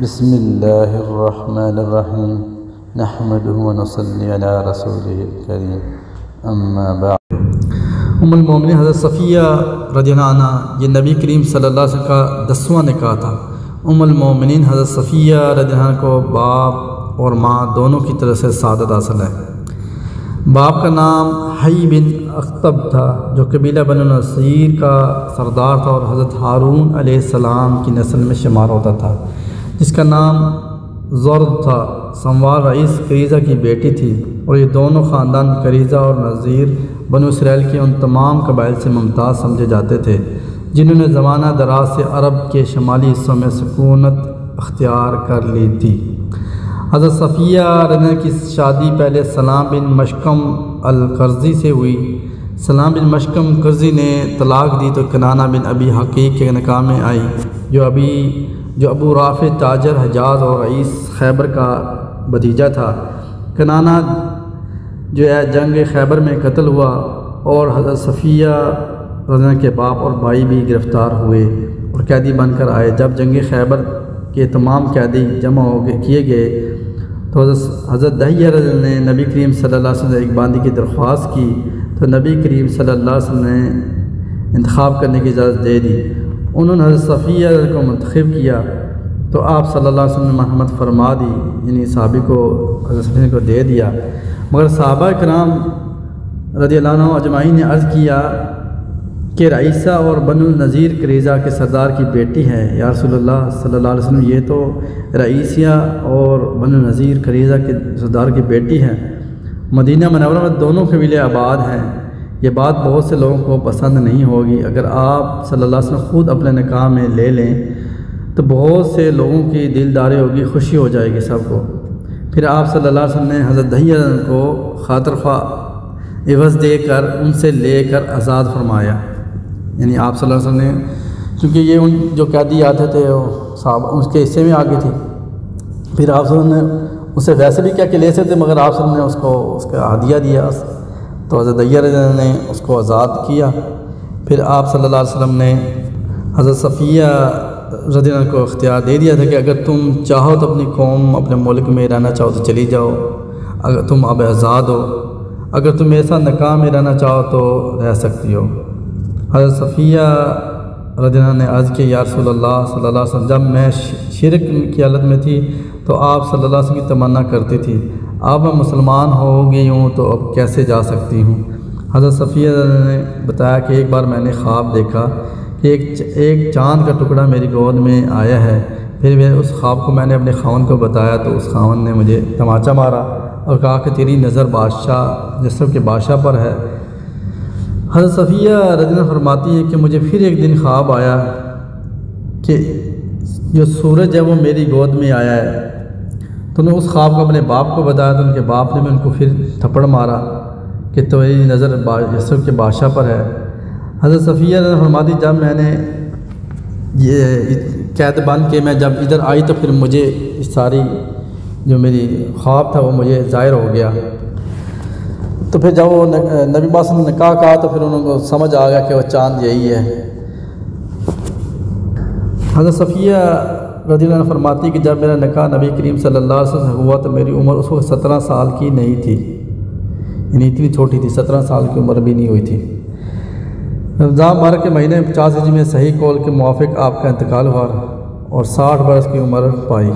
بسم اللہ الرحمن الرحیم نحمدہ ونصلی علی رسولہ الکریم اما بعد۔ المومنین حضرت صفیہ رضی اللہ عنہ یہ نبی کریم صلی اللہ علیہ وسلم کا 10واں نکاح تھا۔ المومنین حضرت صفیہ رضی اللہ عنہ کو باپ اور ماں دونوں کی طرف سے سعادت حاصل ہے۔ باپ کا نام حی بن اخطب تھا جو قبیلہ بنو نصیر کا سردار تھا اور حضرت ہارون علیہ السلام کی نسل میں شمار ہوتا تھا، جس کا نام زرد تھا۔ سموال رئیس کریزہ کی بیٹی تھی اور یہ دونوں خاندان کریزہ اور نذیر بنو اسرائیل کے ان تمام قبائل سے ممتاز سمجھے جاتے تھے جنہوں نے زمانہ دراز سے عرب کے شمالی حصوں میں سکونت اختیار کر لی تھی۔ حضرت صفیہ رضی کی شادی پہلے سلام بن مشکم القرظی سے ہوئی۔ سلام بن مشکم قرظی نے طلاق دی تو کنانہ بن ابی حقیق کے نکاح میں آئی جو ابو رافع تاجر حجاز اور رئیس خیبر کا بھتیجا تھا۔ کنانہ جو ہے جنگ خیبر میں قتل ہوا اور حضرت صفیہ رضی کے باپ اور بھائی بھی گرفتار ہوئے اور قیدی بن کر آئے۔ جب جنگ خیبر کے تمام قیدی جمع کیے گئے تو حضرت دحیہ رضی نے نبی کریم صلی اللہ علیہ وسلم سے ایک باندی کی درخواست کی تو نبی کریم صلی اللہ علیہ وسلم نے انتخاب کرنے کی اجازت دے دی۔ انہوں نے حضرت صفیہ کو منتخب کیا تو آپ صلی اللہ علیہ وسلم نے مرحمت فرما دی، یعنی صحابی کو حضرت صفیہ کو دے دیا۔ مگر صحابہ کرام رضی اللہ عنہ اجمعین نے عرض کیا کہ رئیسہ اور بنو نذیر کریزہ کے سردار کی بیٹی ہے۔ یا رسول اللہ صلی اللہ علیہ وسلم، یہ تو رئیسیہ اور بنو نذیر کریزہ کے سردار کی بیٹی ہے، مدینہ منورہ میں دونوں قبیلے آباد ہیں، یہ بات بہت سے لوگوں کو پسند نہیں ہوگی۔ اگر آپ صلی اللہ علیہ وسلم خود اپنے نکاح میں لے لیں تو بہت سے لوگوں کی دلداری ہوگی، خوشی ہو جائے گی سب کو۔ پھر آپ صلی اللہ علیہ وسلم نے حضرت دحیہ کو خاطر خواہ عوض دے کر ان سے لے کر آزاد فرمایا، یعنی آپ صلی اللہ علیہ وسلم نے، کیونکہ یہ ان جو قیدی آتے تھے صاحب اس کے حصے میں آگے تھی، پھر آپ صلی اللہ علیہ وسلم نے اسے ویسے بھی کیا کہ لے سکتے مگر آپ صلی اللہ علیہ وسلم نے اس کا ہدیہ دیا تو حضرت دحیہ رضی اللہ عنہ نے اس کو آزاد کیا۔ پھر آپ صلی اللہ علیہ وسلم نے حضرت صفیہ رضی اللہ عنہ کو اختیار دے دیا تھا کہ اگر تم چاہو تو اپنی قوم اپنے ملک میں رہنا چاہو تو چلی جاؤ، اگر تم اب آزاد ہو، اگر تم ایسا نکاح میں رہنا چاہو تو رہ سکتی ہو۔ حضرت صفیہ رضی اللہ عنہ نے عرض کیا، یا رسول اللہ صلی اللہ علیہ وسلم، جب میں شرک کی حالت میں تھی تو آپ صلی اللہ علیہ وسلم کی تمنا کرتی تھی، اب میں مسلمان ہو گئی ہوں تو اب کیسے جا سکتی ہوں؟ حضرت صفیہ نے بتایا کہ ایک بار میں نے خواب دیکھا کہ ایک چاند کا ٹکڑا میری گود میں آیا ہے، پھر اس خواب کو میں نے اپنے خاوند کو بتایا تو اس خاوند نے مجھے تماچا مارا اور کہا کہ تیری نظر بادشاہ جسم کے بادشاہ پر ہے۔ حضرت صفیہ رضی اللہ عنہ فرماتی ہے کہ مجھے پھر ایک دن خواب آیا کہ جو سورج ہے وہ میری گود میں آیا ہے، تو نے اس خواب کو اپنے باپ کو بتایا تو ان کے باپ نے بھی ان کو پھر تھپڑ مارا کہ تیری نظر یسرب کے بادشاہ پر ہے۔ حضرت صفیہ رضی اللہ عنہ فرماتی جب میں نے یہ قید بند کے میں جب ادھر آئی تو پھر مجھے ساری جو میری خواب تھا وہ مجھے ظاہر ہو گیا، تو پھر جب وہ نبی پاک نے نکاح کہا تو پھر انہوں کو سمجھ آ گیا کہ وہ چاند یہی ہے۔ حضرت صفیہ رضی اللہ عنہ فرماتی کہ جب میرا نکاح نبی کریم صلی اللہ علیہ وسلم سے ہوا تو میری عمر اس وقت 17 سال کی نہیں تھی، یعنی اتنی چھوٹی تھی، 17 سال کی عمر بھی نہیں ہوئی تھی۔ رمضان مبارک کے مہینے 50 ہجری میں صحیح قول کے موافق آپ کا انتقال ہوا اور 60 برس کی عمر پائی۔